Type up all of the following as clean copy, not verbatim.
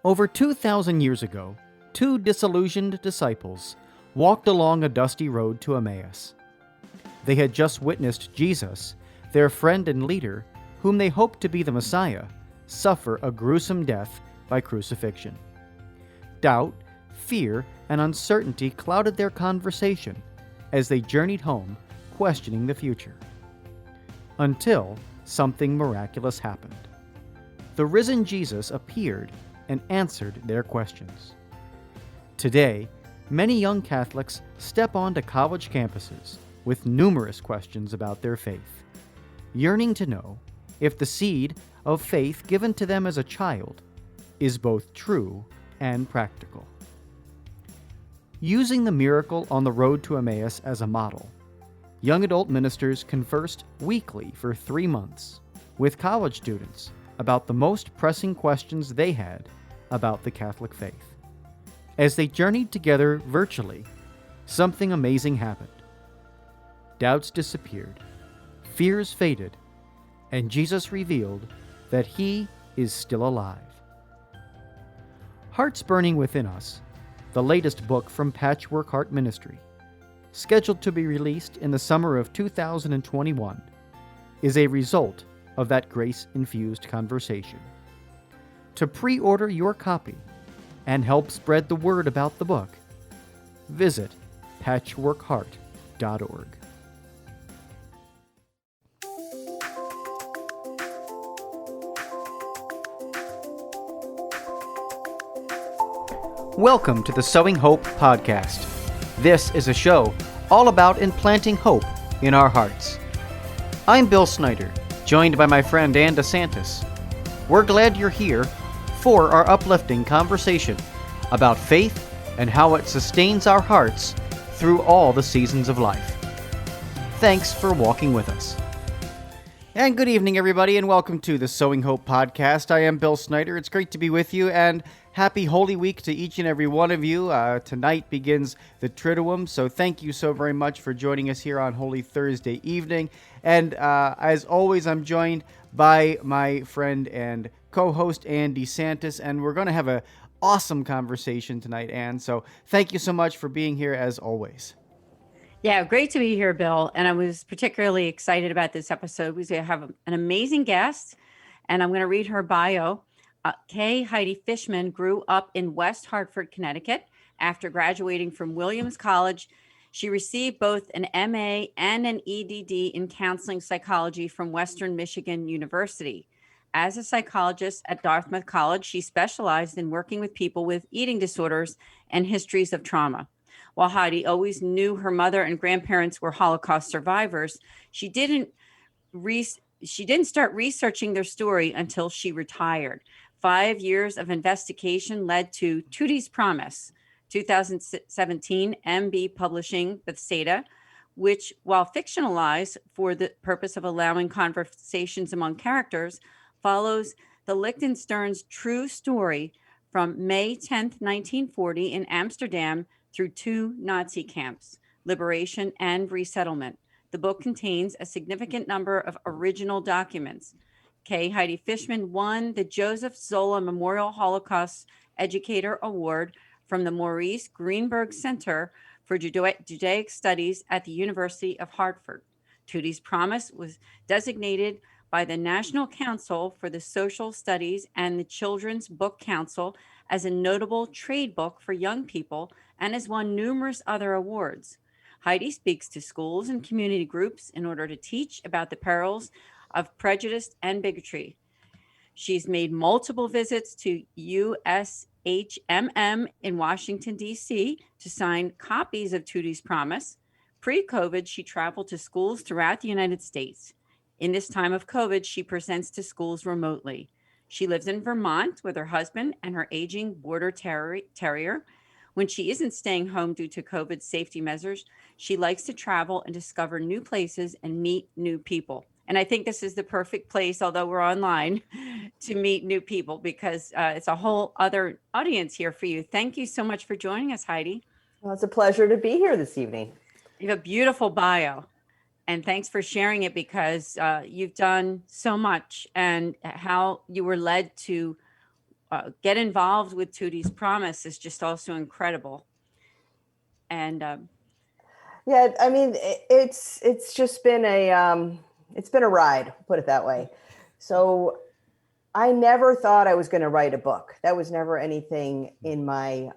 Over 2,000 years ago, two disillusioned disciples walked along a dusty road to Emmaus. They had just witnessed Jesus, their friend and leader, whom they hoped to be the Messiah, suffer a gruesome death by crucifixion. Doubt, fear, and uncertainty clouded their conversation as they journeyed home, questioning the future. Until something miraculous happened. The risen Jesus appeared and answered their questions. Today, many young Catholics step onto college campuses with numerous questions about their faith, yearning to know if the seed of faith given to them as a child is both true and practical. Using the miracle on the road to Emmaus as a model, young adult ministers conversed weekly for 3 months with college students about the most pressing questions they had about the Catholic faith. As they journeyed together virtually, something amazing happened. Doubts disappeared, fears faded, and Jesus revealed that He is still alive. Hearts Burning Within Us, the latest book from Patchwork Heart Ministry, scheduled to be released in the summer of 2021, is a result of that grace-infused conversation. To pre-order your copy and help spread the word about the book, visit patchworkheart.org. Welcome to the Sowing Hope podcast. This is a show all about implanting hope in our hearts. I'm Bill Snyder, joined by my friend Ann DeSantis. We're glad you're here for our uplifting conversation about faith and how it sustains our hearts through all the seasons of life. Thanks for walking with us. And good evening, everybody, and welcome to the Sowing Hope podcast. I am Bill Snyder. It's great to be with you, and happy Holy Week to each and every one of you. Tonight begins the Triduum, so thank you so very much for joining us here on Holy Thursday evening. And as always, I'm joined by my friend and co-host, Ann DeSantis, and we're going to have an awesome conversation tonight, Ann. So thank you so much for being here, as always. Yeah, great to be here, Bill. And I was particularly excited about this episode because we have an amazing guest, and I'm going to read her bio. Heidi Fishman grew up in West Hartford, Connecticut. After graduating from Williams College, she received both an MA and an EDD in counseling psychology from Western Michigan University. As a psychologist at Dartmouth College, she specialized in working with people with eating disorders and histories of trauma. While Heidi always knew her mother and grandparents were Holocaust survivors, she didn't start researching their story until she retired. 5 years of investigation led to Tutti's Promise, 2017 MB Publishing, Bethesda, which, while fictionalized for the purpose of allowing conversations among characters, follows the Lichtenstein's true story from May 10, 1940 in Amsterdam through 2 Nazi camps, liberation and resettlement. The book contains a significant number of original documents. Heidi Fishman won the Joseph Zola Memorial Holocaust Educator Award from the Maurice Greenberg Center for Judaic Studies at the University of Hartford. Tutti's Promise was designated by the National Council for the Social Studies and the Children's Book Council as a notable trade book for young people and has won numerous other awards. Heidi speaks to schools and community groups in order to teach about the perils of prejudice and bigotry. She's made multiple visits to USHMM in Washington, D.C. to sign copies of Tutti's Promise. Pre-COVID, she traveled to schools throughout the United States. In this time of COVID, she presents to schools remotely. She lives in Vermont with her husband and her aging border terrier. When she isn't staying home due to COVID safety measures, she likes to travel and discover new places and meet new people. And I think this is the perfect place, although we're online, to meet new people because it's a whole other audience here for you. Thank you so much for joining us, Heidi. Well, it's a pleasure to be here this evening. You have a beautiful bio. And thanks for sharing it because you've done so much and how you were led to get involved with Tutti's Promise is just also incredible. And Yeah, I mean, it's just been it's been a ride, put it that way. So I never thought I was going to write a book. That was never anything in my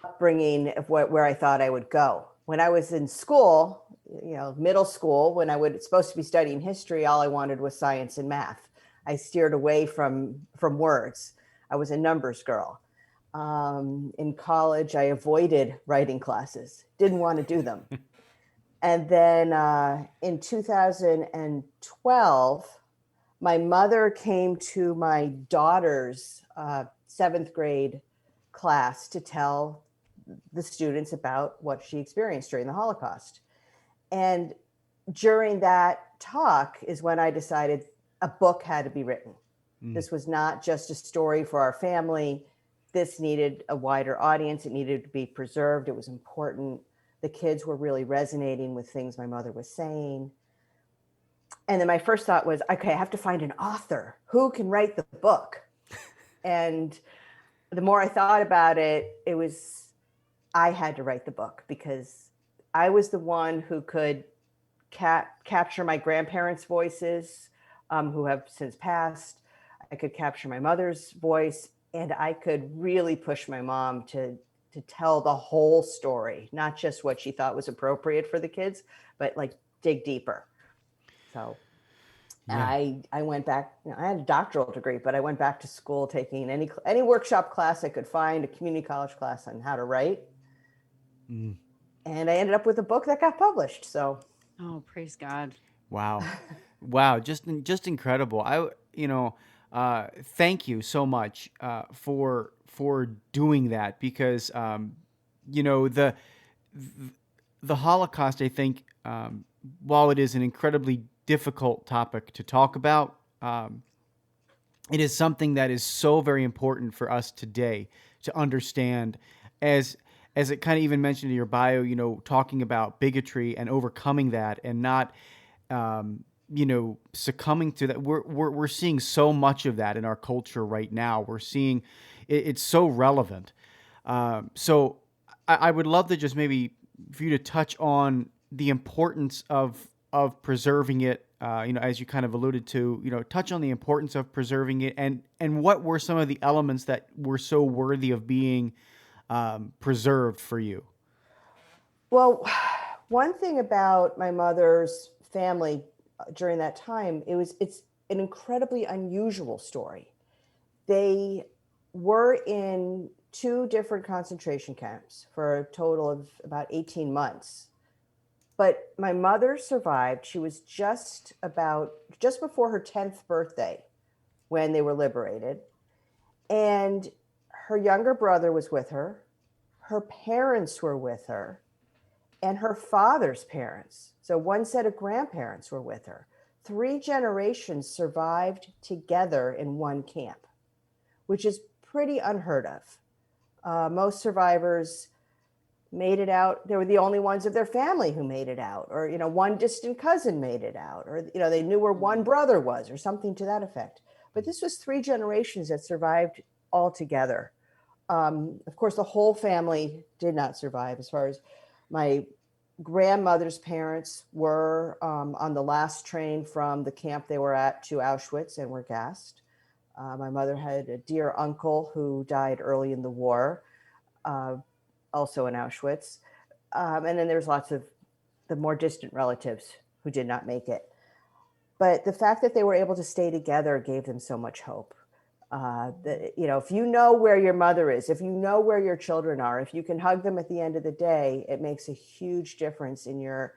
upbringing of where I thought I would go. When I was in school, middle school, when I was supposed to be studying history, all I wanted was science and math. I steered away from words. I was a numbers girl. In college, I avoided writing classes, didn't want to do them. And then in 2012, my mother came to my daughter's seventh grade class to tell the students about what she experienced during the Holocaust. And during that talk is when I decided a book had to be written. This was not just a story for our family. This needed a wider audience. It needed to be preserved. It was important. The kids were really resonating with things my mother was saying. And then my first thought was, okay, I have to find an author who can write the book. And the more I thought about it, I had to write the book because I was the one who could capture my grandparents' voices, who have since passed. I could capture my mother's voice, and I could really push my mom to tell the whole story, not just what she thought was appropriate for the kids, but like dig deeper. So yeah. I went back, I had a doctoral degree, but I went back to school taking any workshop class I could find, a community college class on how to write. And I ended up with a book that got published. So, oh, praise God. Wow. Wow. Just incredible. Thank you so much for doing that because, the Holocaust, I think, while it is an incredibly difficult topic to talk about, it is something that is so very important for us today to understand as it kind of even mentioned in your bio, talking about bigotry and overcoming that and not, succumbing to that. We're seeing so much of that in our culture right now. We're seeing it's so relevant. So I would love to just maybe for you to touch on the importance of preserving it. As you kind of alluded to, touch on the importance of preserving it and what were some of the elements that were so worthy of being preserved for you? Well, one thing about my mother's family during that time, it's an incredibly unusual story. They were in 2 different concentration camps for a total of about 18 months. But my mother survived. She was just before her 10th birthday when they were liberated. And her younger brother was with her. Her parents were with her. And her father's parents, so one set of grandparents were with her. 3 generations survived together in one camp, which is pretty unheard of. Most survivors made it out. They were the only ones of their family who made it out, or one distant cousin made it out, or they knew where one brother was, or something to that effect. But this was 3 generations that survived all together. Of course, the whole family did not survive. As far as my grandmother's parents were on the last train from the camp they were at to Auschwitz and were gassed. My mother had a dear uncle who died early in the war, also in Auschwitz. And then there's lots of the more distant relatives who did not make it. But the fact that they were able to stay together gave them so much hope. If you know where your mother is, if you know where your children are, if you can hug them at the end of the day, it makes a huge difference in your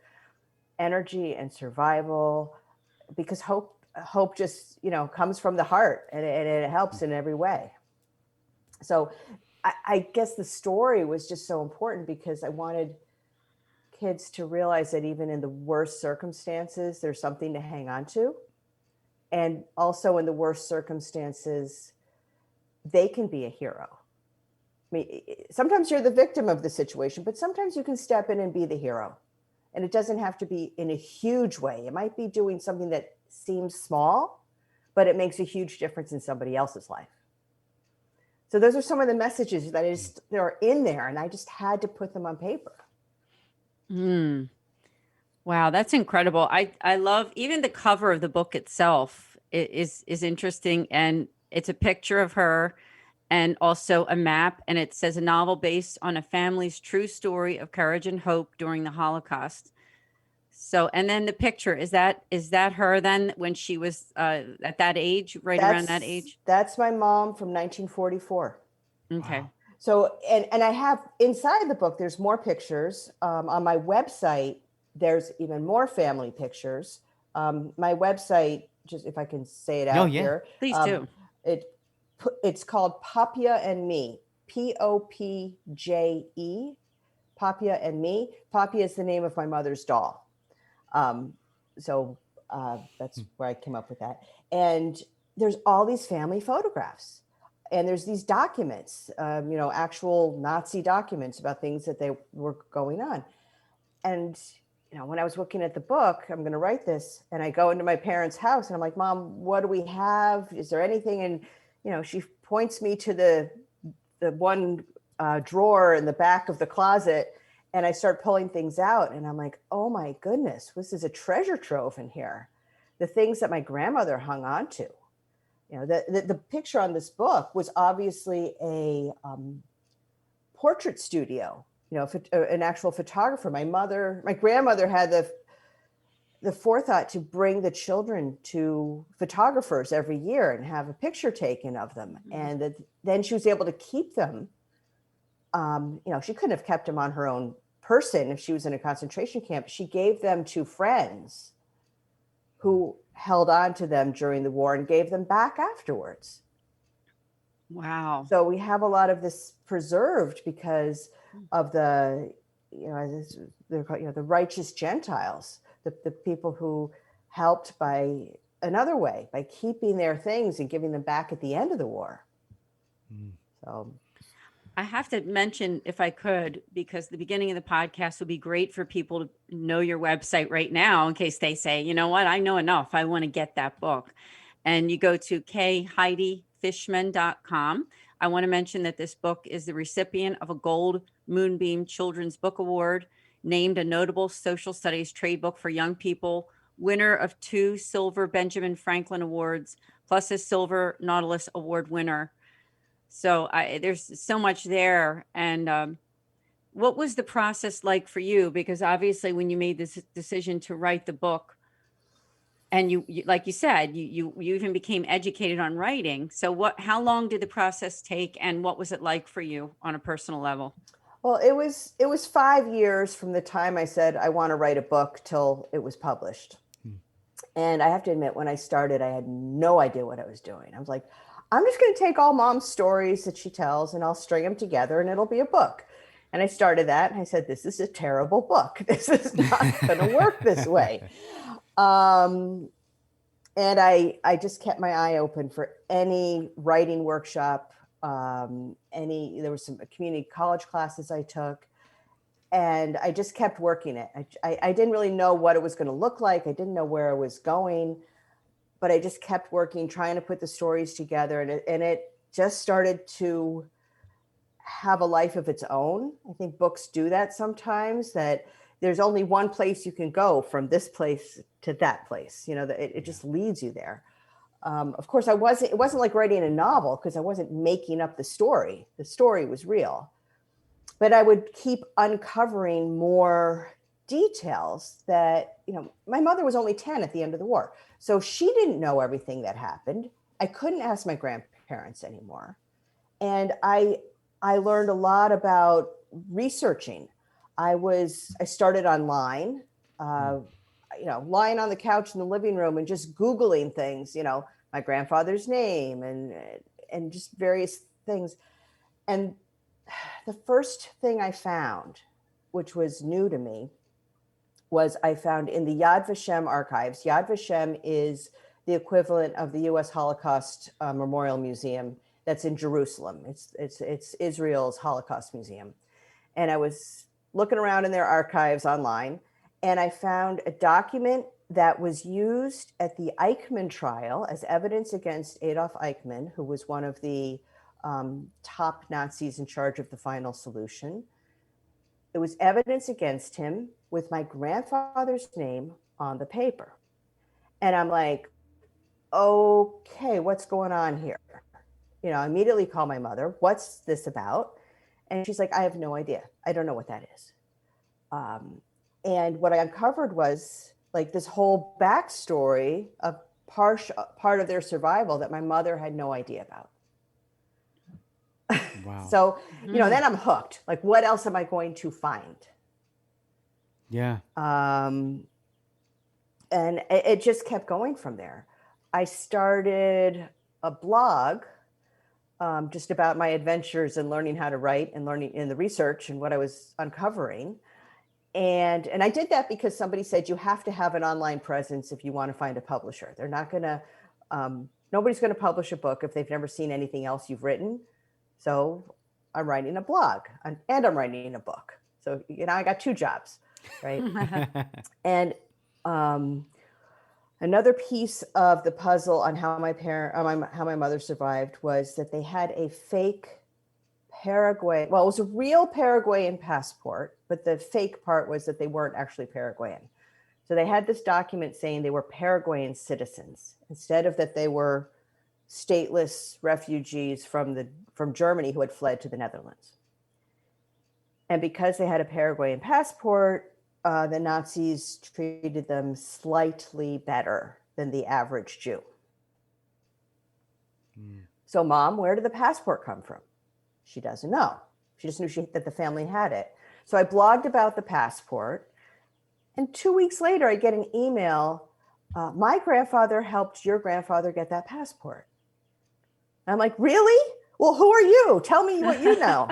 energy and survival, because hope just, comes from the heart, and it helps in every way. So I guess the story was just so important because I wanted kids to realize that even in the worst circumstances, there's something to hang on to. And also in the worst circumstances, they can be a hero. I mean, sometimes you're the victim of the situation, but sometimes you can step in and be the hero. And it doesn't have to be in a huge way. It might be doing something that seems small, but but it makes a huge difference in somebody else's life. So those are some of the messages that they're in there, and I just had to put them on paper. Wow, that's incredible. I love even the cover of the book itself is interesting, and it's a picture of her and also a map, and it says a novel based on a family's true story of courage and hope during the Holocaust. So, and then the picture, is that her then when she was at that age, around that age? That's my mom from 1944. Okay. Wow. So, and I have inside the book, there's more pictures. On my website, there's even more family pictures. My website, just if I can say it out here. Please do. It's called Papia and Me, Popje, Papia and Me. Papia is the name of my mother's doll. So that's where I came up with that. And there's all these family photographs. And there's these documents, actual Nazi documents about things that they were going on. And, when I was looking at the book, I'm going to write this, and I go into my parents' house and I'm like, Mom, what do we have? Is there anything? And, she points me to the one drawer in the back of the closet, and I start pulling things out, and I'm like, oh my goodness, this is a treasure trove in here. The things that my grandmother hung on to. The picture on this book was obviously a portrait studio, an actual photographer. My grandmother had the forethought to bring the children to photographers every year and have a picture taken of them. And then she was able to keep them. She couldn't have kept them on her own person if she was in a concentration camp. She gave them to friends who held on to them during the war and gave them back afterwards. Wow. So we have a lot of this preserved because of the righteous Gentiles, the people who helped by another way, by keeping their things and giving them back at the end of the war. So I have to mention, if I could, because the beginning of the podcast would be great for people to know your website right now, in case they say, you know what, I know enough, I want to get that book. And you go to heidifishman.com. I want to mention that this book is the recipient of a Gold Moonbeam Children's Book Award, named a notable social studies trade book for young people, winner of 2 silver Benjamin Franklin Awards, plus a silver Nautilus Award winner. So there's so much there. And what was the process like for you? Because obviously when you made this decision to write the book, and you like you said, you even became educated on writing. So how long did the process take, and what was it like for you on a personal level? Well, it was 5 years from the time I said I want to write a book till it was published. And I have to admit, when I started, I had no idea what I was doing. I was like, I'm just going to take all Mom's stories that she tells and I'll string them together and it'll be a book. And I started that and I said, this is a terrible book. This is not going to work this way. And I just kept my eye open for any writing workshop, there was some community college classes I took, and I just kept working it. I didn't really know what it was going to look like. I didn't know where I was going, but I just kept working, trying to put the stories together, and it just started to have a life of its own. I think books do that sometimes, that there's only one place you can go from this place to that place. It just leads you there. Of course, it wasn't like writing a novel, because I wasn't making up the story. The story was real. But I would keep uncovering more details that, my mother was only 10 at the end of the war. So she didn't know everything that happened. I couldn't ask my grandparents anymore. And I learned a lot about researching. I started online, lying on the couch in the living room and just Googling things, my grandfather's name and just various things. And the first thing I found, which was new to me, was I found in the Yad Vashem archives. Yad Vashem is the equivalent of the U.S. Holocaust Memorial Museum that's in Jerusalem. It's Israel's Holocaust Museum. And I was looking around in their archives online, and I found a document that was used at the Eichmann trial as evidence against Adolf Eichmann, who was one of the top Nazis in charge of the final solution. It was evidence against him with my grandfather's name on the paper. And I'm like, okay, what's going on here? I immediately call my mother. What's this about? And she's like, I have no idea. I don't know what that is. And what I uncovered was like this whole backstory of part of their survival that my mother had no idea about. Wow. So, then I'm hooked. Like, what else am I going to find? Yeah. And it just kept going from there. I started a blog just about my adventures and learning how to write and learning in the research and what I was uncovering. And I did that because somebody said you have to have an online presence if you want to find a publisher. They're not going to, nobody's going to publish a book if they've never seen anything else you've written. So I'm writing a blog and I'm writing a book. So, I got two jobs, right? And another piece of the puzzle on how my mother survived was that they had a fake Paraguay. Well, it was a real Paraguayan passport, but the fake part was that they weren't actually Paraguayan. So they had this document saying they were Paraguayan citizens instead of that they were stateless refugees from Germany who had fled to the Netherlands. And because they had a Paraguayan passport, the Nazis treated them slightly better than the average Jew. So, Mom, where did the passport come from? She doesn't know. She just knew that the family had it. So I blogged about the passport. And 2 weeks later, I get an email. My grandfather helped your grandfather get that passport. And I'm like, really? Well, who are you? Tell me what you know.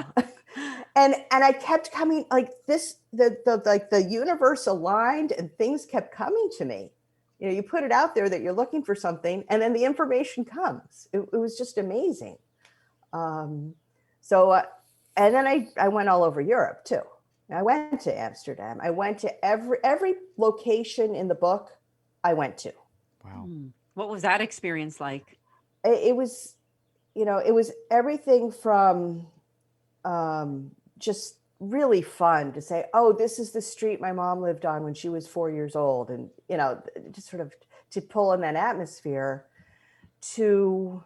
And I kept coming like this, the universe aligned and things kept coming to me. You put it out there that you're looking for something and then the information comes. It was just amazing. And then I went all over Europe too. I went to Amsterdam. I went to every location in the book I went to. Wow. What was that experience like? It was, it was everything from just really fun to say, oh, this is the street my mom lived on when she was 4 years old. And, just sort of to pull in that atmosphere, to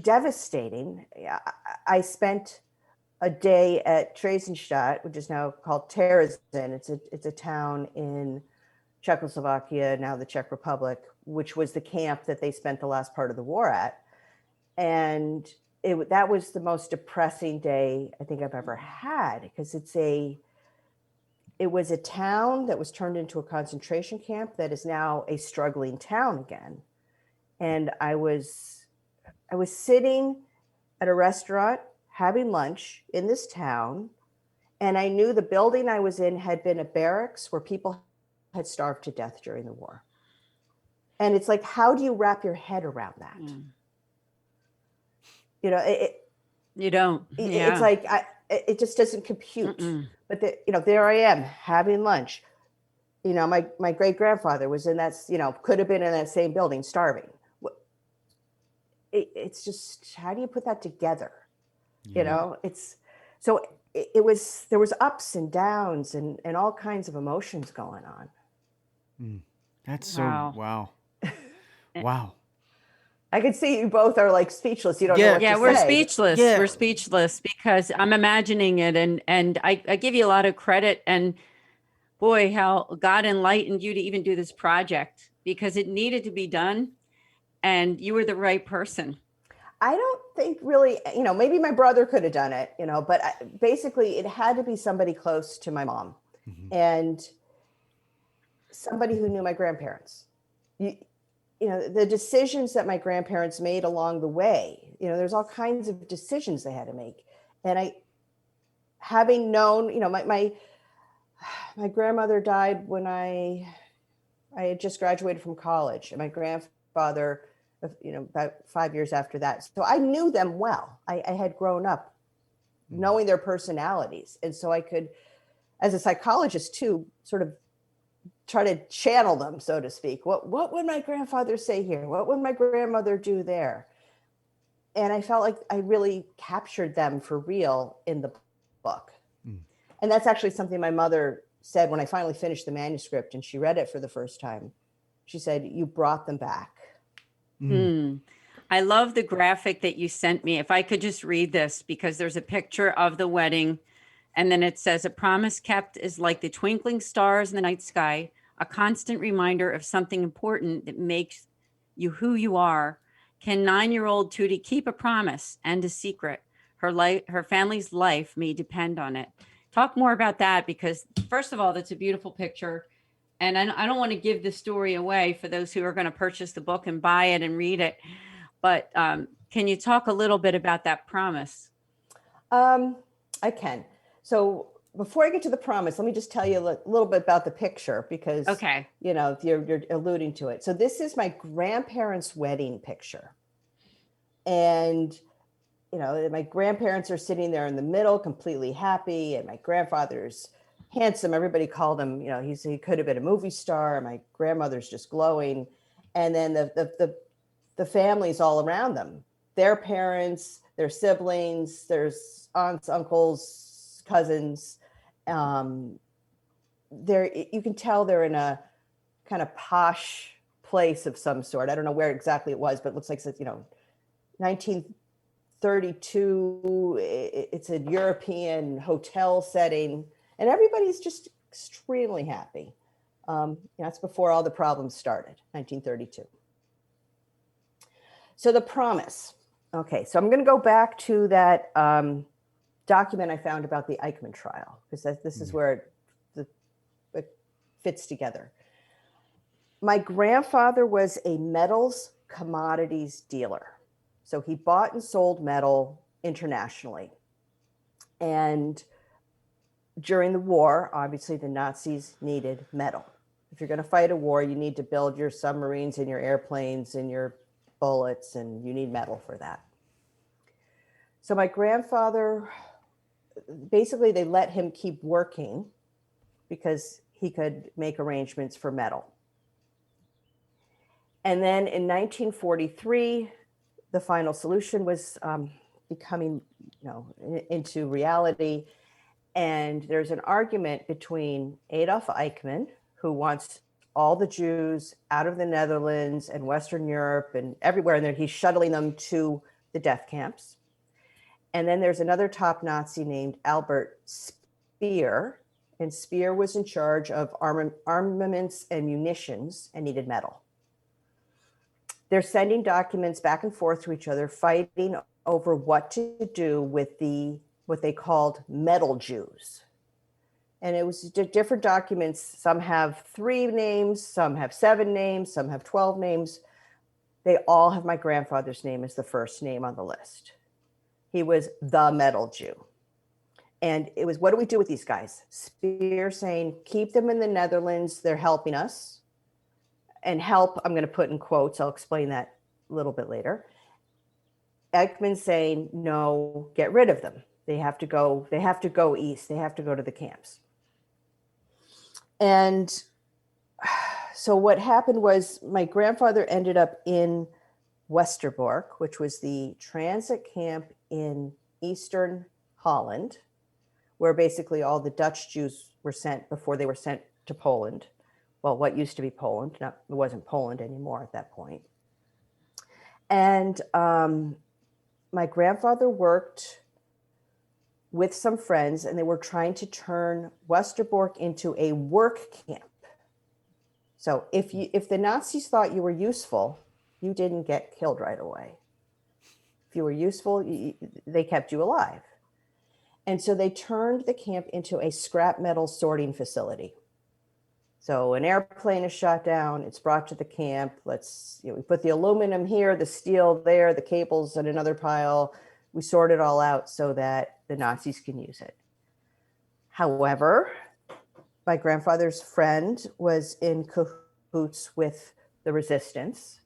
devastating. I spent a day at Theresienstadt, which is now called Terezin. It's a town in Czechoslovakia, now the Czech Republic, which was the camp that they spent the last part of the war at. And that was the most depressing day I think I've ever had, because it was a town that was turned into a concentration camp that is now a struggling town again. And I was sitting at a restaurant having lunch in this town, and I knew the building I was in had been a barracks where people had starved to death during the war. And it's like, how do you wrap your head around that? You don't. Yeah. It's like it just doesn't compute. But there I am having lunch. My great grandfather was in that. Could have been in that same building, starving. It's just, how do you put that together? It's so it was. There was ups and downs and all kinds of emotions going on. That's so wow. Wow. I could see you both are like speechless. You don't know what to say. We're speechless. Yeah. We're speechless because I'm imagining it, and I give you a lot of credit. And boy, how God enlightened you to even do this project, because it needed to be done, and you were the right person. I don't think really, maybe my brother could have done it, but basically it had to be somebody close to my mom and somebody who knew my grandparents. The decisions that my grandparents made along the way, there's all kinds of decisions they had to make. And having known, my grandmother died when I had just graduated from college, and my grandfather, about 5 years after that. So I knew them well. I had grown up knowing their personalities. And so I could, as a psychologist too, sort of try to channel them, so to speak. What would my grandfather say here? What would my grandmother do there? And I felt like I really captured them for real in the book. And that's actually something my mother said when I finally finished the manuscript and she read it for the first time. She said, "You brought them back." I love the graphic that you sent me. If I could just read this, because there's a picture of the wedding, and then it says, "A promise kept is like the twinkling stars in the night sky, a constant reminder of something important that makes you who you are. Can 9-year-old Tutti keep a promise and a secret? Her family's life may depend on it." Talk more about that, because first of all, that's a beautiful picture. And I don't want to give the story away for those who are going to purchase the book and buy it and read it. But can you talk a little bit about that promise? I can. So before I get to the promise, let me just tell you a little bit about the picture, because Okay. you're alluding to it. So this is my grandparents' wedding picture. And my grandparents are sitting there in the middle, completely happy, and my grandfather's handsome. Everybody called him, he could have been a movie star. My grandmother's just glowing. And then the families all around them, their parents, their siblings, there's aunts, uncles, cousins. You can tell they're in a kind of posh place of some sort. I don't know where exactly it was, but it looks like, 1932. It's a European hotel setting, and everybody's just extremely happy. That's before all the problems started, 1932. So the promise. Okay, so I'm going to go back to that document I found about the Eichmann trial, because this is where it fits together. My grandfather was a metals commodities dealer. So he bought and sold metal internationally. And during the war, obviously the Nazis needed metal. If you're going to fight a war, you need to build your submarines and your airplanes and your bullets, and you need metal for that. So my grandfather, basically they let him keep working because he could make arrangements for metal. And then in 1943, the final solution was becoming, into reality. And there's an argument between Adolf Eichmann, who wants all the Jews out of the Netherlands and Western Europe and everywhere, and then he's shuttling them to the death camps. And then there's another top Nazi named Albert Speer, and Speer was in charge of armaments and munitions and needed metal. They're sending documents back and forth to each other, fighting over what to do with what they called metal Jews. And it was different documents. Some have 3 names, some have 7 names, some have 12 names. They all have my grandfather's name as the first name on the list. He was the metal Jew. And it was, what do we do with these guys? Speer saying, keep them in the Netherlands, they're helping us. And help, I'm going to put in quotes, I'll explain that a little bit later. Eichmann saying, no, get rid of them. They have to go east. They have to go to the camps. And so what happened was my grandfather ended up in Westerbork, which was the transit camp in Eastern Holland, where basically all the Dutch Jews were sent before they were sent to Poland. Well, what used to be Poland. It wasn't Poland anymore at that point. And my grandfather worked with some friends, and they were trying to turn Westerbork into a work camp. So if the Nazis thought you were useful, you didn't get killed right away. If you were useful, they kept you alive. And so they turned the camp into a scrap metal sorting facility. So an airplane is shot down, it's brought to the camp. We put the aluminum here, the steel there, the cables in another pile. We sort it all out so that the Nazis can use it. However, my grandfather's friend was in cahoots with the resistance,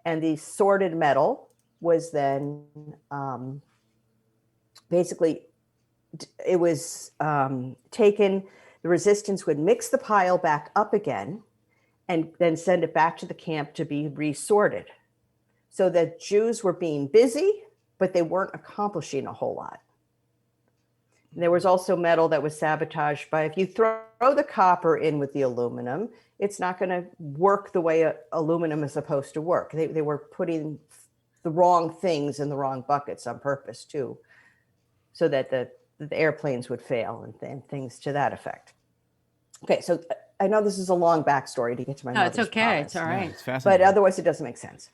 and the sorted metal was then basically, it was taken. The resistance would mix the pile back up again, and then send it back to the camp to be resorted. So that Jews were being busy, but they weren't accomplishing a whole lot. And there was also metal that was sabotaged by, if you throw the copper in with the aluminum, it's not going to work the way aluminum is supposed to work. They were putting the wrong things in the wrong buckets on purpose too, so that the airplanes would fail and things to that effect. Okay, so I know this is a long backstory to get to my mother's it's okay. promise, It's all right. It's fascinating. but otherwise it doesn't make sense.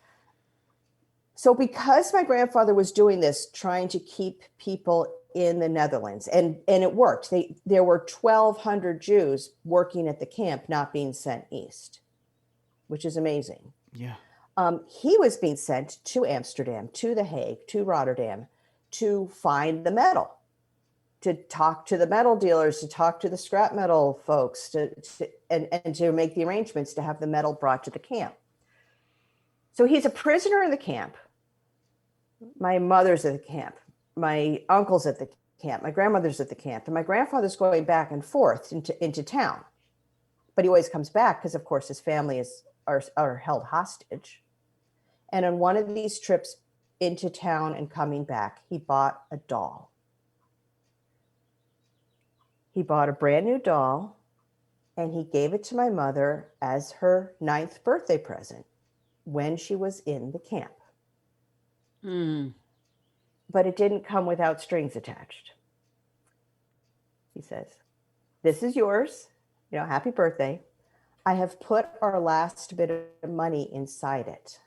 So because my grandfather was doing this, trying to keep people in the Netherlands, and it worked. There were 1,200 Jews working at the camp, not being sent east, which is amazing. Yeah. He was being sent to Amsterdam, to The Hague, to Rotterdam, to find the metal, to talk to the metal dealers, to talk to the scrap metal folks, and to make the arrangements to have the metal brought to the camp. So he's a prisoner in the camp. My mother's at the camp. My uncle's at the camp. My grandmother's at the camp. And my grandfather's going back and forth into town. But he always comes back because, of course, his family are held hostage. And on one of these trips into town and coming back, he bought a doll. He bought a brand new doll, and he gave it to my mother as her 9th birthday present when she was in the camp. But it didn't come without strings attached. He says, "This is yours, happy birthday. I have put our last bit of money inside it.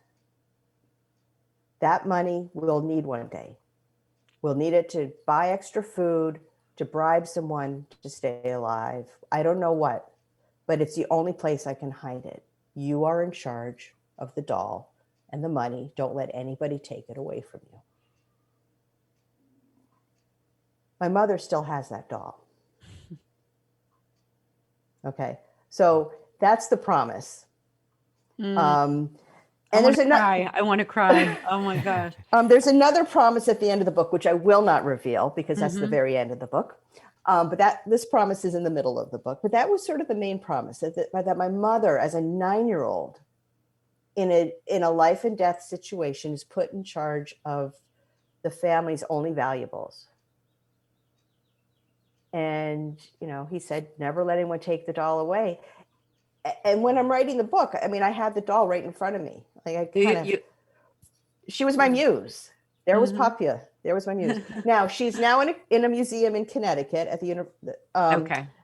That money we'll need one day. We'll need it to buy extra food, to bribe someone to stay alive. I don't know what, but it's the only place I can hide it. You are in charge of the doll and the money. Don't let anybody take it away from you." My mother still has that doll. Okay, so that's the promise. And there's another. I want to cry. Oh my God. There's another promise at the end of the book, which I will not reveal because that's the very end of the book. But this promise is in the middle of the book. But that was sort of the main promise that my mother, as a 9-year-old, in a life and death situation, is put in charge of the family's only valuables. And, he said, never let anyone take the doll away. And when I'm writing the book, I mean, I had the doll right in front of me. Like she was my muse. There was Papia. There was my muse. Now she's now in a museum in Connecticut at the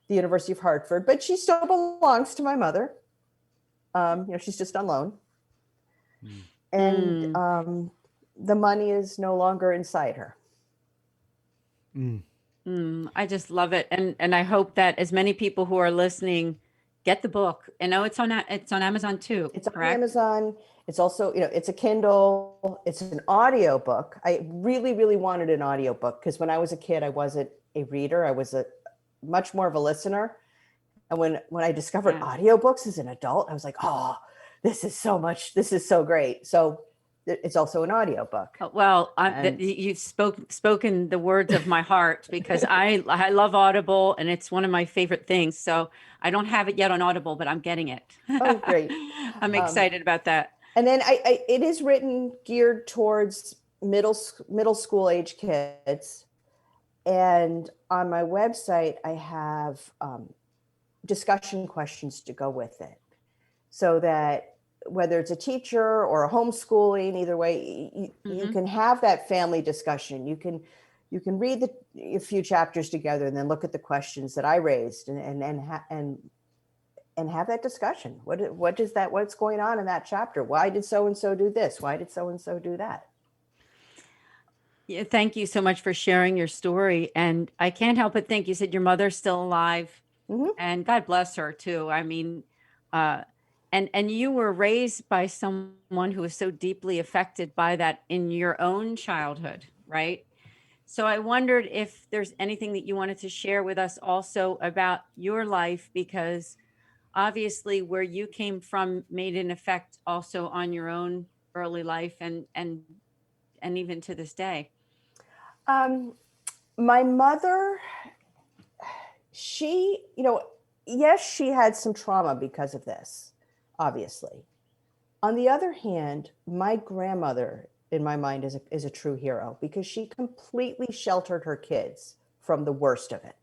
University of Hartford, but she still belongs to my mother. She's just on loan. And the money is no longer inside her. I just love it. And I hope that as many people who are listening get the book. I know it's on Amazon too. It's on Amazon. It's also, it's a Kindle. It's an audio book. I really, really wanted an audio book because when I was a kid, I wasn't a reader. I was much more of a listener. And when I discovered audiobooks as an adult, I was like, oh, this is so great. So it's also an audiobook. Well, you've spoken the words of my heart because I love Audible and it's one of my favorite things. So I don't have it yet on Audible, but I'm getting it. Oh, great. I'm excited about that. And then it is written geared towards middle school age kids. And on my website, I have discussion questions to go with it so that whether it's a teacher or a homeschooling, either way, you can have that family discussion. You can read a few chapters together and then look at the questions that I raised and have that discussion. What's going on in that chapter? Why did so-and-so do this? Why did so-and-so do that? Yeah, thank you so much for sharing your story. And I can't help but think you said your mother's still alive and God bless her too. I mean, and you were raised by someone who was so deeply affected by that in your own childhood, right? So I wondered if there's anything that you wanted to share with us also about your life, because obviously where you came from made an effect also on your own early life and even to this day. My mother, she, yes, she had some trauma because of this. obviously. On the other hand, my grandmother, in my mind, is a true hero because she completely sheltered her kids from the worst of it.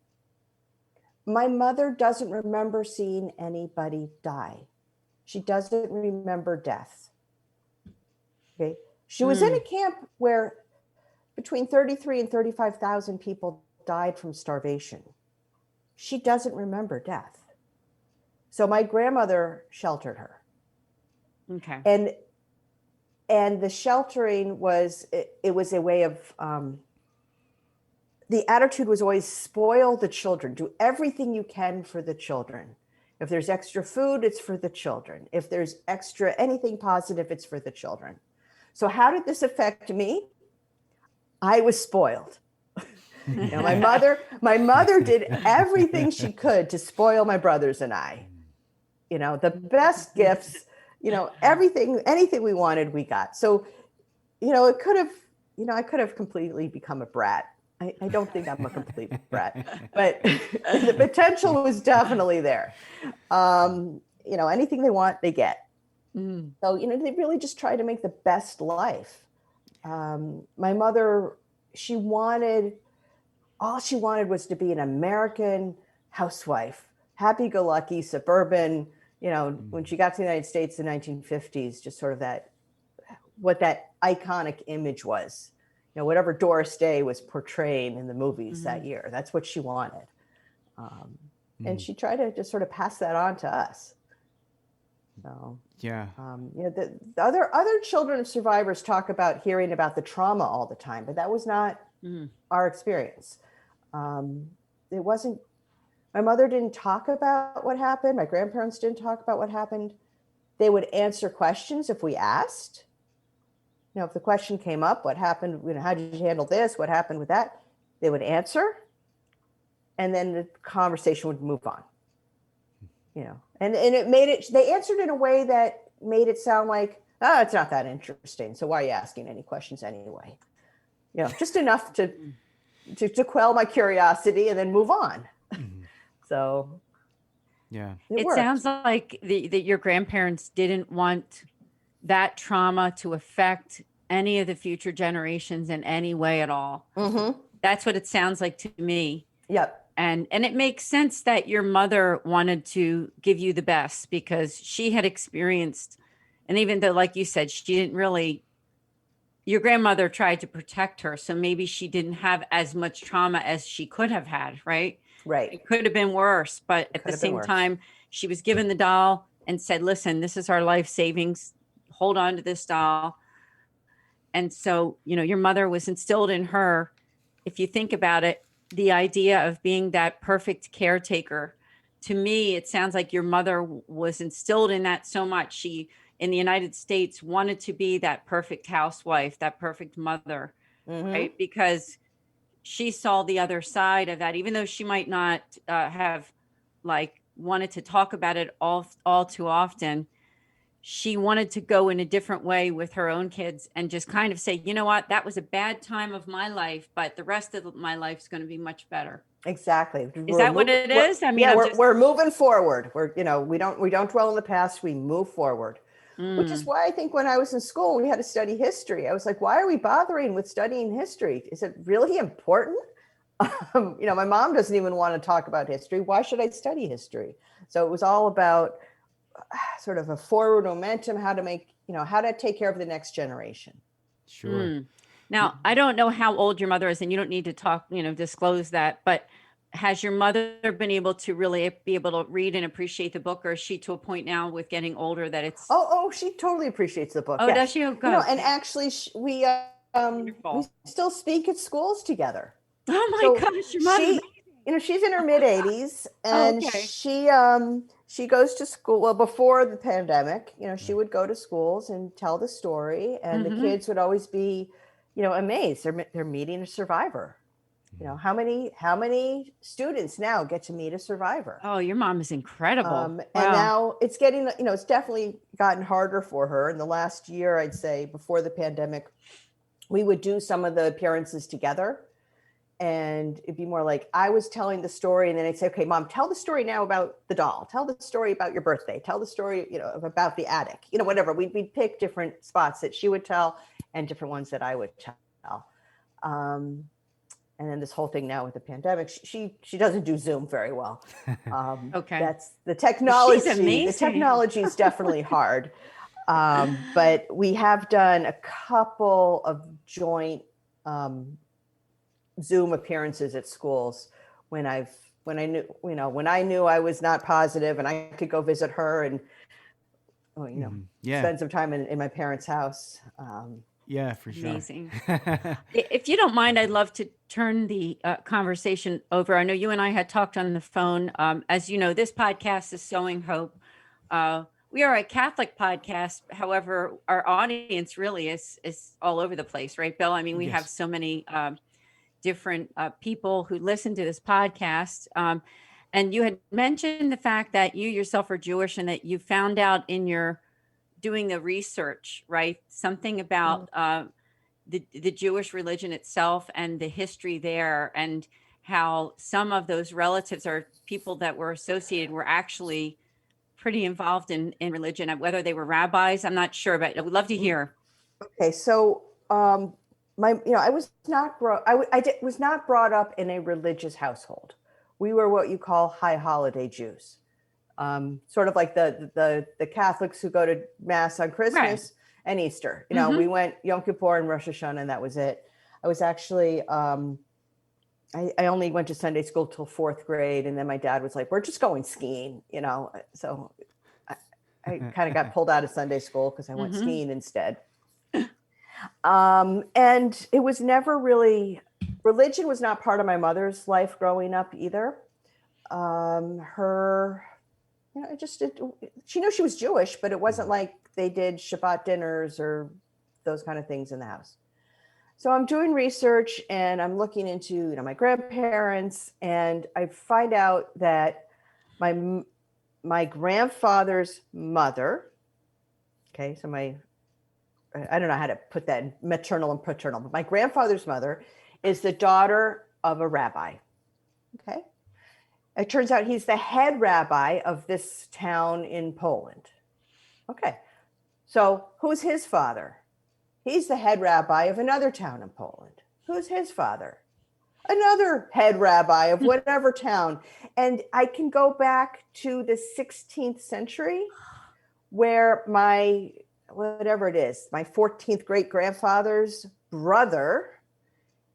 My mother doesn't remember seeing anybody die. She doesn't remember death. Okay. She was in a camp where between 33 and 35,000 people died from starvation. She doesn't remember death. So my grandmother sheltered her. Okay. And the sheltering was, it was a way of, the attitude was always spoil the children, do everything you can for the children. If there's extra food, it's for the children. If there's extra anything positive, it's for the children. So how did this affect me? I was spoiled. You know, my mother did everything she could to spoil my brothers and I. You know, the best gifts, you know, anything we wanted, we got. So, you know, I could have completely become a brat. I don't think I'm a complete brat, but the potential was definitely there. You know, anything they want, they get. So, you know, they really just try to make the best life. My mother, all she wanted was to be an American housewife, happy-go-lucky, suburban, you know, when she got to the United States in the 1950s, just sort of what that iconic image was. You know, whatever Doris Day was portraying in the movies that year, that's what she wanted. And she tried to just sort of pass that on to us. So, yeah. You know, the other children of survivors talk about hearing about the trauma all the time, but that was not our experience. It wasn't, my mother didn't talk about what happened. My grandparents didn't talk about what happened. They would answer questions if we asked. You know, if the question came up, what happened, you know, how did you handle this? What happened with that? They would answer. And then the conversation would move on. You know, and they answered in a way that made it sound like, oh, it's not that interesting. So why are you asking any questions anyway? You know, just enough to quell my curiosity and then move on. So yeah, it sounds like that your grandparents didn't want that trauma to affect any of the future generations in any way at all. That's what it sounds like to me. Yep. And it makes sense that your mother wanted to give you the best because she had experienced, and even though, like you said, she didn't really, your grandmother tried to protect her. So maybe she didn't have as much trauma as she could have had, right? Right. It could have been worse, but at the same time, she was given the doll and said, listen, this is our life savings. Hold on to this doll. And so, you know, your mother was instilled in her, if you think about it, the idea of being that perfect caretaker. To me, it sounds like your mother was instilled in that so much. She, in the United States, wanted to be that perfect housewife, that perfect mother, right? Because she saw the other side of that, even though she might not have like wanted to talk about it all too often. She wanted to go in a different way with her own kids and just kind of say, you know what, that was a bad time of my life, but the rest of my life is going to be much better. Exactly. Is that what it is? I mean, yeah, we're moving forward. We're, you know, we don't dwell in the past. We move forward, which is why I think when I was in school, we had to study history. I was like, why are we bothering with studying history? Is it really important? You know, my mom doesn't even want to talk about history. Why should I study history? So it was all about sort of a forward momentum, how to take care of the next generation. Sure. Now, I don't know how old your mother is, and you don't need to talk, you know, disclose that, but has your mother been able to really be able to read and appreciate the book, or is she to a point now with getting older that it's... Oh, she totally appreciates the book. Oh, yes. Does she? Oh, good. You know, and actually we still speak at schools together. Oh my gosh, your mother. You know, she's in her mid 80s and she goes to school. Well, before the pandemic, you know, she would go to schools and tell the story, and the kids would always be, you know, amazed. They're meeting a survivor. You know, how many students now get to meet a survivor? Oh, your mom is incredible. And now it's getting, you know, it's definitely gotten harder for her. In the last year, I'd say before the pandemic, we would do some of the appearances together. And it'd be more like I was telling the story, and then I'd say, okay, Mom, tell the story now about the doll. Tell the story about your birthday. Tell the story, about the attic, whatever. We'd pick different spots that she would tell and different ones that I would tell. And then this whole thing now with the pandemic, she doesn't do Zoom very well. Okay. That's the technology. She's amazing. The technology is definitely hard. But we have done a couple of joint Zoom appearances at schools when I knew I was not positive and I could go visit her and spend some time in my parents' house. Yeah, for sure. Amazing. If you don't mind, I'd love to turn the conversation over. I know you and I had talked on the phone. As you know, this podcast is Sowing Hope. We are a Catholic podcast. However, our audience really is all over the place, right, Bill? I mean, we Yes. have so many different people who listen to this podcast. And you had mentioned the fact that you yourself are Jewish and that you found out in your doing the research, right? Something about the Jewish religion itself and the history there, and how some of those relatives or people that were associated were actually pretty involved in religion, whether they were rabbis, I'm not sure, but I would love to hear. Okay, so I was not was not brought up in a religious household. We were what you call high holiday Jews, sort of like the Catholics who go to mass on Christmas and Easter. We went Yom Kippur and Rosh Hashanah, and that was it. I was actually I only went to Sunday school till 4th grade, and then my dad was like, "We're just going skiing," So I kind of got pulled out of Sunday school because I went skiing instead. And it was never really, religion was not part of my mother's life growing up either. She knew she was Jewish, but it wasn't like they did Shabbat dinners or those kind of things in the house. So I'm doing research and I'm looking into, my grandparents, and I find out that my grandfather's mother, okay, so I don't know how to put that in maternal and paternal, but my grandfather's mother is the daughter of a rabbi. Okay. It turns out he's the head rabbi of this town in Poland. Okay. So who's his father? He's the head rabbi of another town in Poland. Who's his father? Another head rabbi of whatever town. And I can go back to the 16th century where my 14th great grandfather's brother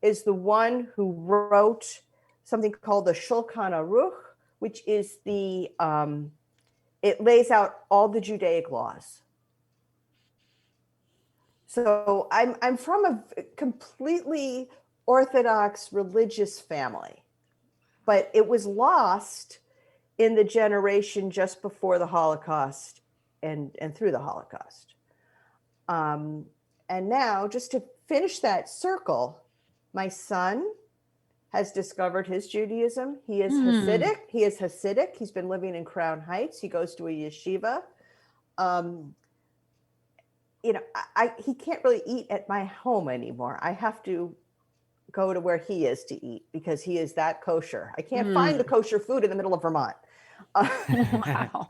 is the one who wrote something called the Shulchan Aruch, which is it lays out all the Judaic laws. So I'm from a completely Orthodox religious family, but it was lost in the generation just before the Holocaust and through the Holocaust. And now, just to finish that circle, my son has discovered his Judaism. He is Hasidic. He's been living in Crown Heights. He goes to a yeshiva. He can't really eat at my home anymore. I have to go to where he is to eat because he is that kosher. I can't find the kosher food in the middle of Vermont. Wow.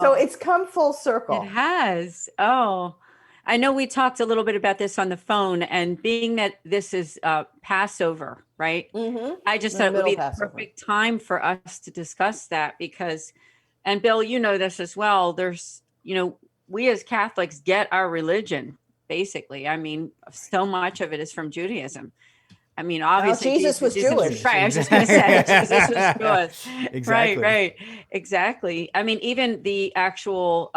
So it's come full circle. It has. Oh, I know we talked a little bit about this on the phone, and being that this is Passover, right? Mm-hmm. I just thought it would be the perfect time for us to discuss that because, and Bill, you know this as well, there's, we as Catholics get our religion, basically. I mean, so much of it is from Judaism. I mean, obviously, Jesus was Jewish. Right. I was just going to say Jesus was Jewish. Exactly. Right. Exactly. I mean, even the actual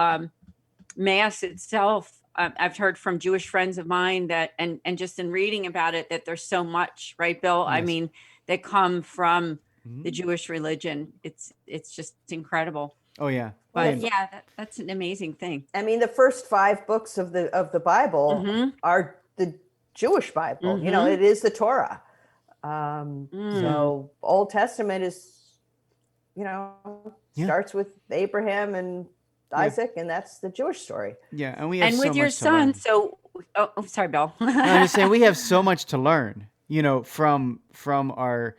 Mass itself, I've heard from Jewish friends of mine that, and just in reading about it, that there's so much, right, Bill? Yes. I mean, that come from the Jewish religion. It's just incredible. Oh, yeah. But that's an amazing thing. I mean, the first 5 books of the Bible are the Jewish Bible. It is the Torah. So Old Testament is, starts with Abraham and Isaac, and that's the Jewish story. Yeah, and we have with your son. So Sorry, Bill. No, I'm just saying we have so much to learn, from our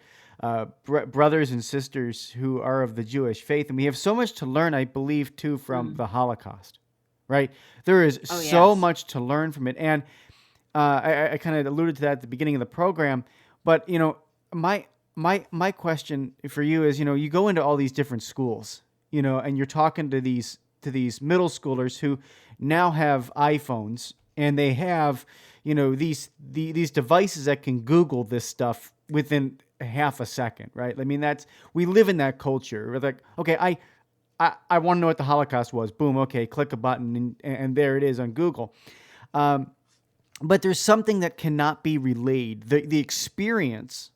brothers and sisters who are of the Jewish faith, and we have so much to learn, I believe, too, from the Holocaust. Right? There is Oh, so yes. much to learn from it, and I kind of alluded to that at the beginning of the program. But my question for you is, you go into all these different schools, and you're talking to these middle schoolers who now have iPhones, and they have these devices that can Google this stuff within half a second, right? I mean, we live in that culture. We're like, okay, I want to know what the Holocaust was. Boom, okay, click a button, and there it is on Google. But there's something that cannot be relayed. The experience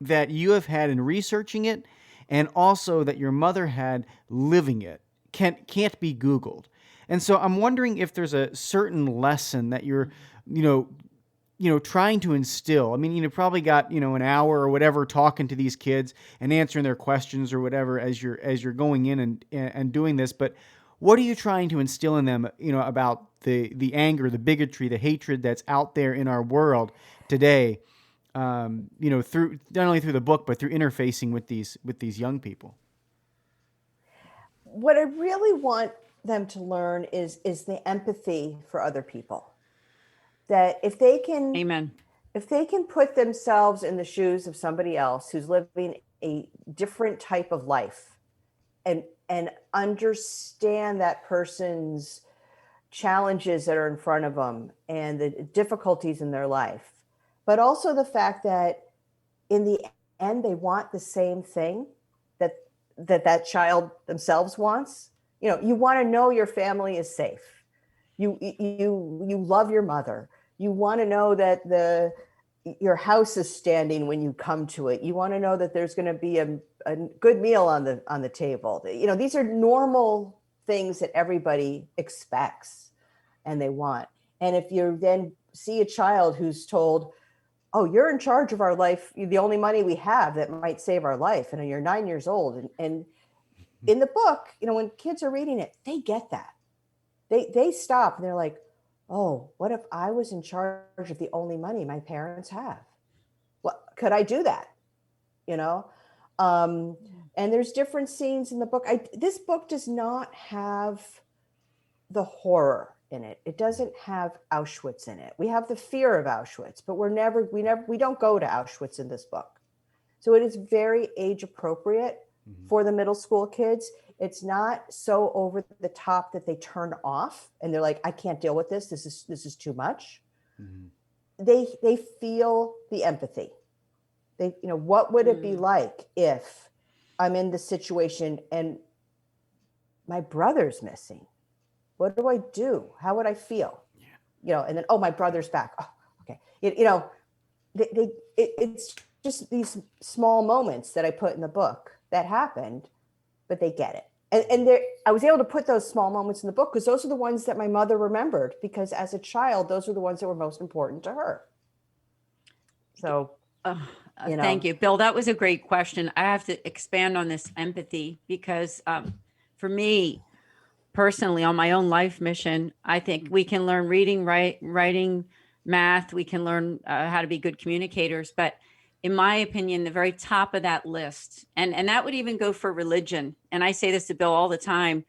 that you have had in researching it, and also that your mother had living it, can't be Googled. And so I'm wondering if there's a certain lesson that you're, trying to instill. I mean, you probably got, an hour or whatever talking to these kids and answering their questions or whatever as you're going in and doing this. But what are you trying to instill in them, about the anger, the bigotry, the hatred that's out there in our world today, through not only through the book, but through interfacing with these young people? What I really want them to learn is the empathy for other people. That if they can Amen. if they can put themselves in the shoes of somebody else who's living a different type of life, and understand that person's challenges that are in front of them and the difficulties in their life, but also the fact that in the end they want the same thing that child themselves wants. You want to know your family is safe. You love your mother. You want to know that your house is standing when you come to it. You want to know that there's going to be a good meal on the table. These are normal things that everybody expects and they want. And if you then see a child who's told, oh, you're in charge of our life, the only money we have that might save our life, and you're 9 years old. And in the book, when kids are reading it, they get that. They stop and they're like, oh, what if I was in charge of the only money my parents have? What could I do that? And there's different scenes in the book. This book does not have the horror in it. It doesn't have Auschwitz in it. We have the fear of Auschwitz, but we don't go to Auschwitz in this book. So it is very age appropriate for the middle school kids. It's not so over the top that they turn off and they're like, I can't deal with this. This is too much. Mm-hmm. They feel the empathy. What would it be like if I'm in this situation and my brother's missing? What do I do? How would I feel? Yeah. And then, oh, my brother's back. Oh, okay. It's just these small moments that I put in the book that happened, but they get it. And I was able to put those small moments in the book because those are the ones that my mother remembered, because as a child, those are the ones that were most important to her. So, thank you, Bill. That was a great question. I have to expand on this empathy because for me personally, on my own life mission, I think we can learn reading, writing, math. We can learn how to be good communicators. But in my opinion, the very top of that list, and that would even go for religion. And I say this to Bill all the time.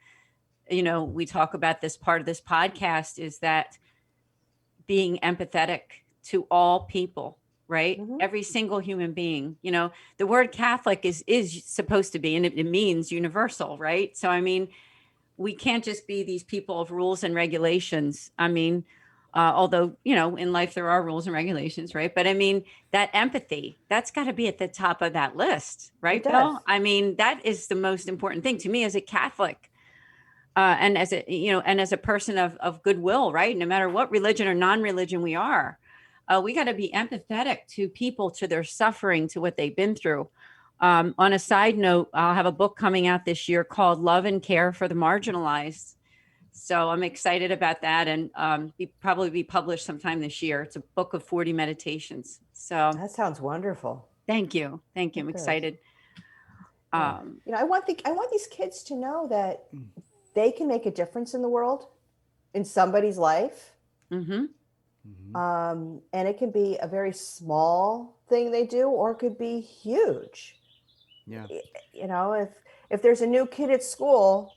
We talk about this part of this podcast is that being empathetic to all people, right? Mm-hmm. Every single human being. The word Catholic is supposed to be, and it means universal, right? So, I mean, we can't just be these people of rules and regulations. I mean, although, in life there are rules and regulations, right? But I mean, that empathy, that's got to be at the top of that list, right, Bill? I mean, that is the most important thing to me as a Catholic. And as a person of goodwill, right? No matter what religion or non-religion we are, we got to be empathetic to people, to their suffering, to what they've been through. On a side note, I'll have a book coming out this year called Love and Care for the Marginalized. So I'm excited about that, and probably be published sometime this year. It's a book of 40 meditations. So that sounds wonderful. Thank you. I'm excited. I want these kids to know that they can make a difference in the world, in somebody's life. Mm-hmm. And it can be a very small thing they do, or it could be huge. Yeah. You know, if there's a new kid at school,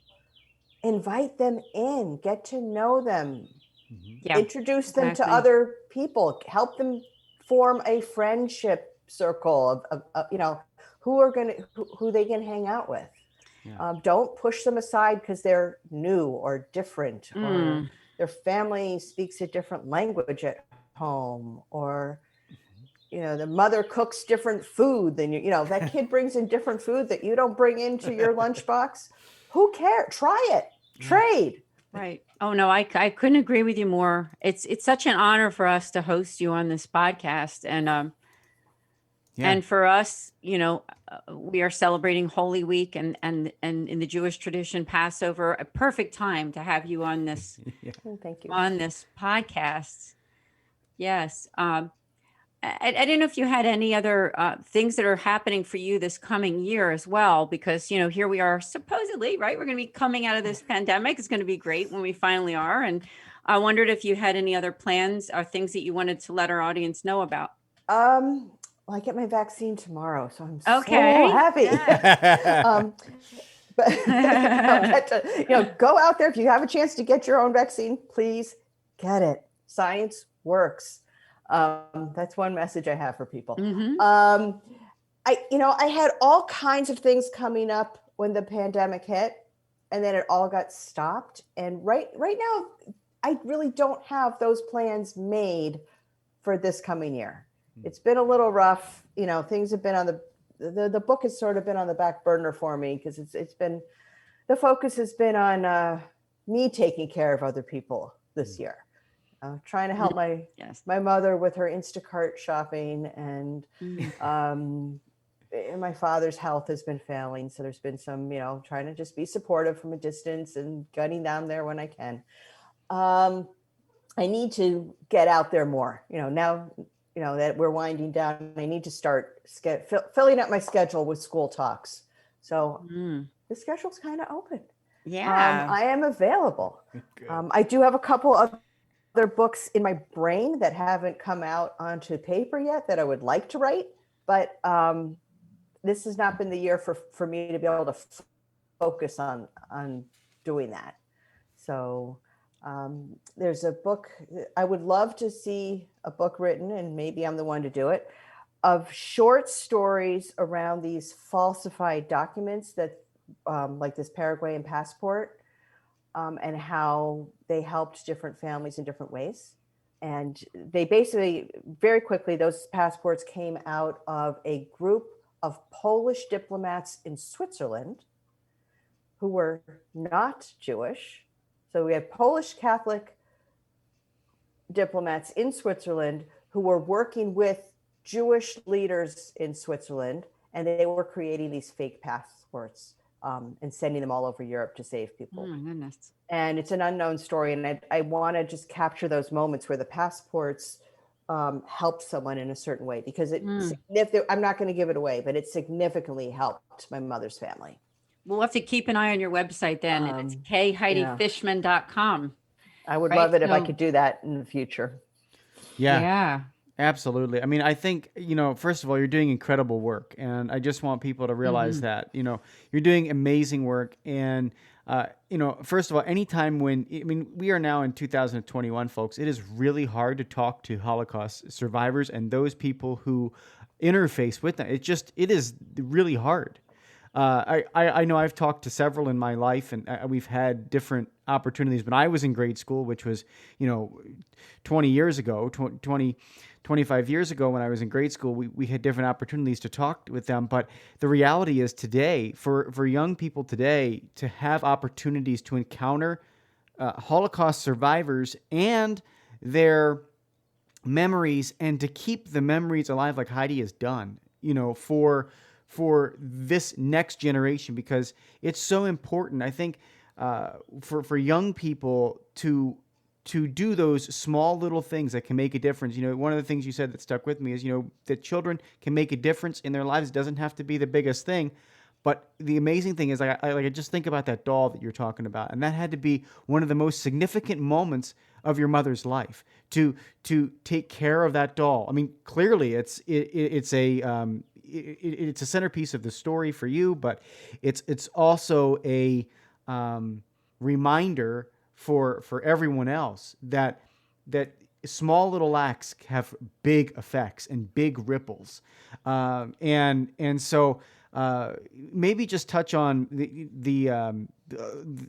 invite them in, get to know them, Yeah, introduce them to exactly. other people, help them form a friendship circle of you know, who they can hang out with. Yeah. Don't push them aside because they're new or different, or their family speaks a different language at home, or you know, the mother cooks different food than you know, if that kid brings in different food that you don't bring into your lunchbox, who cares? Try it, trade. Right. Oh no, I couldn't agree with you more. It's such an honor for us to host you on this podcast, Yeah. and for us, you know, we are celebrating Holy Week and in the Jewish tradition, Passover, a perfect time to have you on this Thank you. podcast. Yes. I didn't know if you had any other things that are happening for you this coming year as well, because, you know, here we are supposedly, right? We're going to be coming out of this pandemic. It's going to be great when we finally are. And I wondered if you had any other plans or things that you wanted to let our audience know about. Well, I get my vaccine tomorrow, so I'm Okay. so happy. Yeah. But I'll get to, you know, go out there. If you have a chance to get your own vaccine, please get it. Science works. That's one message I have for people. I had all kinds of things coming up when the pandemic hit, and then it all got stopped. And right now, I really don't have those plans made for this coming year. It's been a little rough. You know, things have been on the book has sort of been on the back burner for me, because it's been, the focus has been on me taking care of other people this year. Trying to help my mother with her Instacart shopping, and my father's health has been failing. So there's been some, you know, trying to just be supportive from a distance and gunning down there when I can. I need to get out there more, you know, now, you know, that we're winding down, I need to start filling up my schedule with school talks. So the schedule's kind of open. Yeah. I am available. I do have a couple of other books in my brain that haven't come out onto paper yet that I would like to write, but this has not been the year for me to be able to focus on doing that. So there's a book, I would love to see a book written, and maybe I'm the one to do it, of short stories around these falsified documents that like this Paraguayan passport, and how they helped different families in different ways. And they basically, very quickly, those passports came out of a group of Polish diplomats in Switzerland who were not Jewish. So we had Polish Catholic diplomats in Switzerland who were working with Jewish leaders in Switzerland, and they were creating these fake passports and sending them all over Europe to save people. Oh my goodness. And it's an unknown story. And I want to just capture those moments where the passports helped someone in a certain way, because I'm not going to give it away, but it significantly helped my mother's family. We'll have to keep an eye on your website then. And it's khheidifishman.com. I would love it if I could do that in the future. Yeah. Absolutely. I mean, I think, you know, first of all, you're doing incredible work, and I just want people to realize that, you know, you're doing amazing work. And, you know, first of all, anytime we are now in 2021, folks, it is really hard to talk to Holocaust survivors and those people who interface with them. It is really hard. I know I've talked to several in my life, and we've had different opportunities. When I was in grade school, which was, you know, 20 years ago, 25 years ago, when I was in grade school, we had different opportunities to talk with them. But the reality is today, for young people today, to have opportunities to encounter Holocaust survivors and their memories, and to keep the memories alive like Heidi has done, you know, for this next generation, because it's so important. I think for young people to do those small little things that can make a difference. You know, one of the things you said that stuck with me is, you know, that children can make a difference in their lives. It doesn't have to be the biggest thing, But the amazing thing is, I just think about that doll that you're talking about, and that had to be one of the most significant moments of your mother's life to take care of that doll. I mean, clearly it's a centerpiece of the story for you, but it's also a reminder for everyone else that small little acts have big effects and big ripples, and so maybe just touch on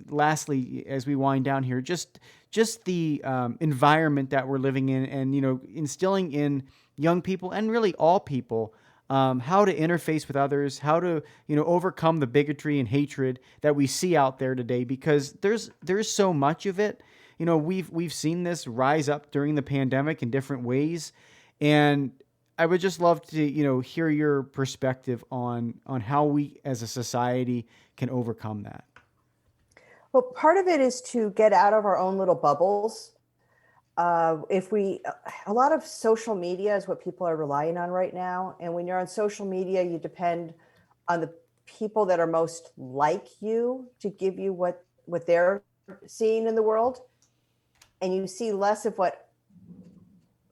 lastly as we wind down here, just the environment that we're living in, and instilling in young people and really all people how to interface with others, how to overcome the bigotry and hatred that we see out there today, because there's so much of it. We've seen this rise up during the pandemic in different ways, and I would just love to hear your perspective on how we as a society can overcome that. Well, part of it is to get out of our own little bubbles. A lot of social media is what people are relying on right now. And when you're on social media, you depend on the people that are most like you to give you what they're seeing in the world. And you see less of what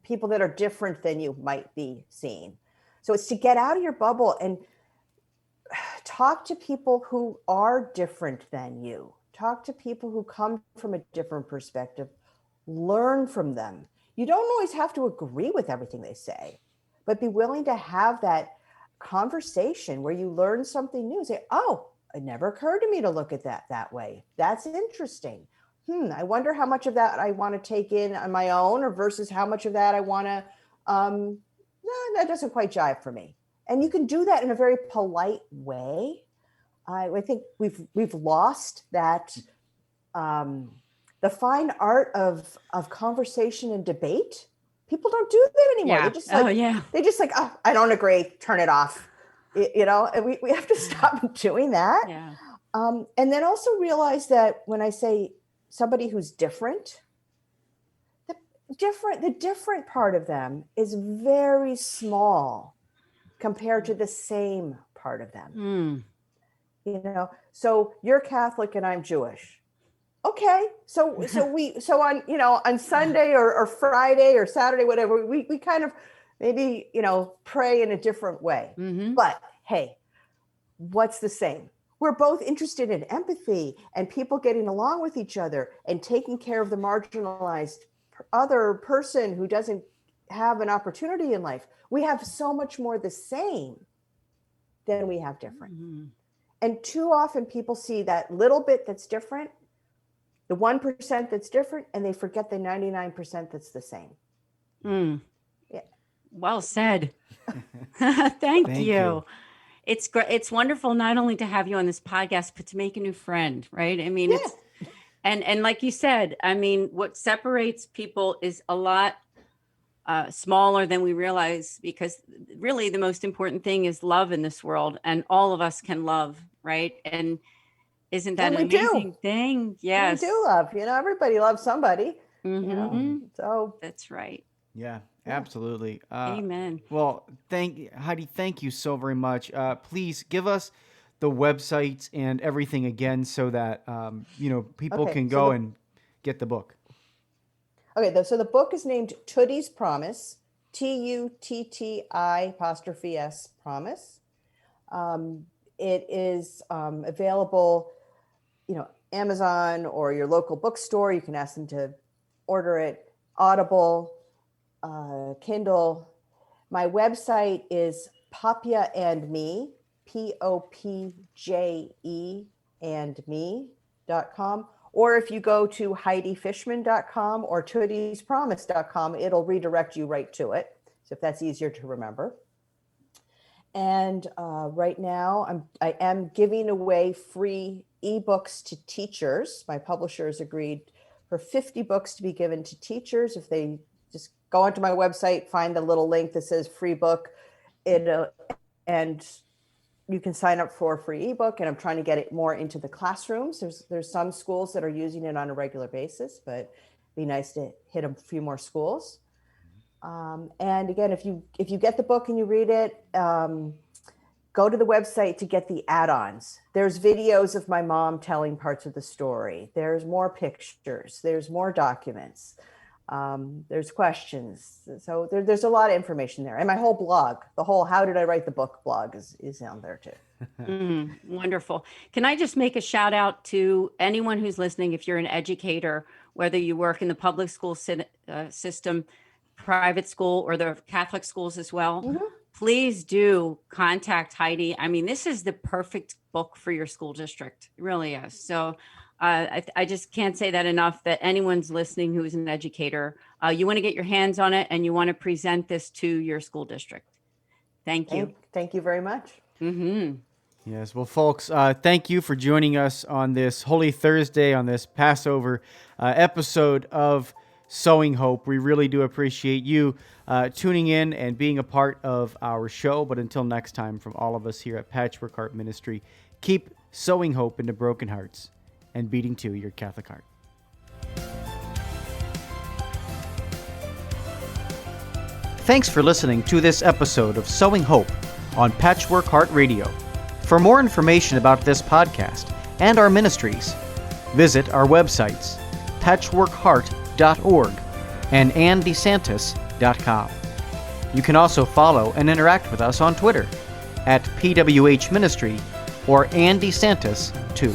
people that are different than you might be seeing. So it's to get out of your bubble and talk to people who are different than you. Talk to people who come from a different perspective. Learn from them. You don't always have to agree with everything they say, but be willing to have that conversation where you learn something new. Say, oh, it never occurred to me to look at that way. That's interesting. I wonder how much of that I want to take in on my own, or versus how much of that I want to, no, that doesn't quite jive for me. And you can do that in a very polite way. I think we've lost that, the fine art of conversation and debate. People don't do that anymore. Yeah. They just like, oh, I don't agree, turn it off. And we have to stop doing that. Yeah. And then also realize that when I say somebody who's different, the different part of them is very small compared to the same part of them. So you're Catholic and I'm Jewish. Okay, so on Sunday or Friday or Saturday, whatever, we kind of maybe pray in a different way. Mm-hmm. But hey, what's the same? We're both interested in empathy and people getting along with each other and taking care of the marginalized other person who doesn't have an opportunity in life. We have so much more the same than we have different. Mm-hmm. And too often people see that little bit that's different, the 1% that's different, and they forget the 99% that's the same. Mm. Yeah. Well said. Thank you. It's great. It's wonderful not only to have you on this podcast, but to make a new friend, right? I mean, it's and like you said, I mean, what separates people is a lot smaller than we realize, because really the most important thing is love in this world, and all of us can love, right? And isn't that an amazing thing? Yes. We do love, everybody loves somebody. Mm-hmm. So that's right. Yeah, absolutely. Amen. Well, Heidi, thank you so very much. Please give us the websites and everything again so that people can go and get the book. Okay, so the book is named Tutti's Promise, TUTTI''S Promise. It is available, Amazon or your local bookstore. You can ask them to order it, Audible, Kindle. My website is Popja and Me, POPJE and me.com. Or if you go to HeidiFishman.com or Tutti'sPromise.com, it'll redirect you right to it. So if that's easier to remember. And right now I am giving away free ebooks to teachers. My publisher has agreed for 50 books to be given to teachers. If they just go onto my website, find the little link that says free book, and you can sign up for a free ebook. And I'm trying to get it more into the classrooms. There's some schools that are using it on a regular basis, but it'd be nice to hit a few more schools. And again, if you get the book and you read it, go to the website to get the add-ons. There's videos of my mom telling parts of the story. There's more pictures. There's more documents. There's questions. So there's a lot of information there. And my whole blog, the whole How Did I Write the Book blog is on there too. Wonderful. Can I just make a shout out to anyone who's listening? If you're an educator, whether you work in the public school system, private school, or the Catholic schools as well, please do contact Heidi. I mean, this is the perfect book for your school district. It really is. So I just can't say that enough, that anyone's listening who is an educator, you want to get your hands on it and you want to present this to your school district. Thank you. Thank you very much. Yes, well, folks, thank you for joining us on this Holy Thursday, on this Passover episode of Sowing Hope. We really do appreciate you tuning in and being a part of our show. But until next time, from all of us here at Patchwork Heart Ministry, keep sowing hope into broken hearts and beating to your Catholic heart. Thanks for listening to this episode of Sowing Hope on Patchwork Heart Radio. For more information about this podcast and our ministries, visit our websites, patchworkheart.org and andesantis.com. You can also follow and interact with us on Twitter at PWH Ministry or Andy Santis 2.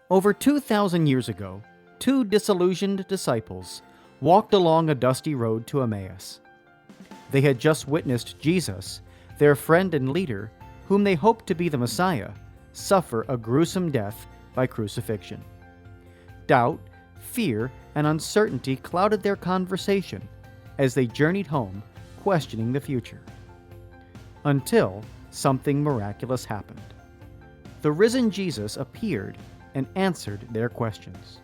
Over 2,000 years ago, two disillusioned disciples walked along a dusty road to Emmaus. They had just witnessed Jesus, their friend and leader, whom they hoped to be the Messiah, suffer a gruesome death by crucifixion. Doubt, fear, and uncertainty clouded their conversation as they journeyed home, questioning the future. Until something miraculous happened. The risen Jesus appeared and answered their questions.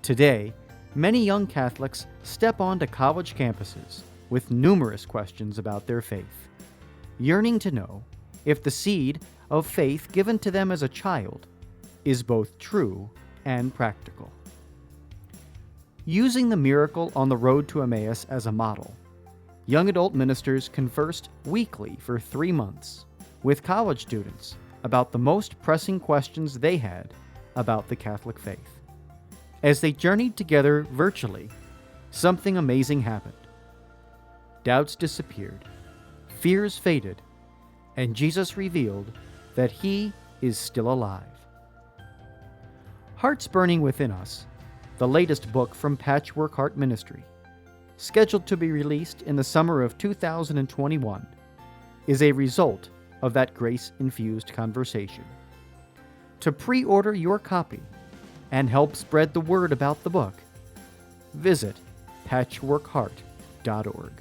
Today, many young Catholics step onto college campuses with numerous questions about their faith, yearning to know if the seed of faith given to them as a child is both true and practical. Using the miracle on the road to Emmaus as a model, young adult ministers conversed weekly for 3 months with college students about the most pressing questions they had about the Catholic faith. As they journeyed together virtually, something amazing happened. Doubts disappeared, fears faded, and Jesus revealed that He is still alive. Hearts Burning Within Us, the latest book from Patchwork Heart Ministry, scheduled to be released in the summer of 2021, is a result of that grace-infused conversation. To pre-order your copy and help spread the word about the book, visit patchworkheart.org.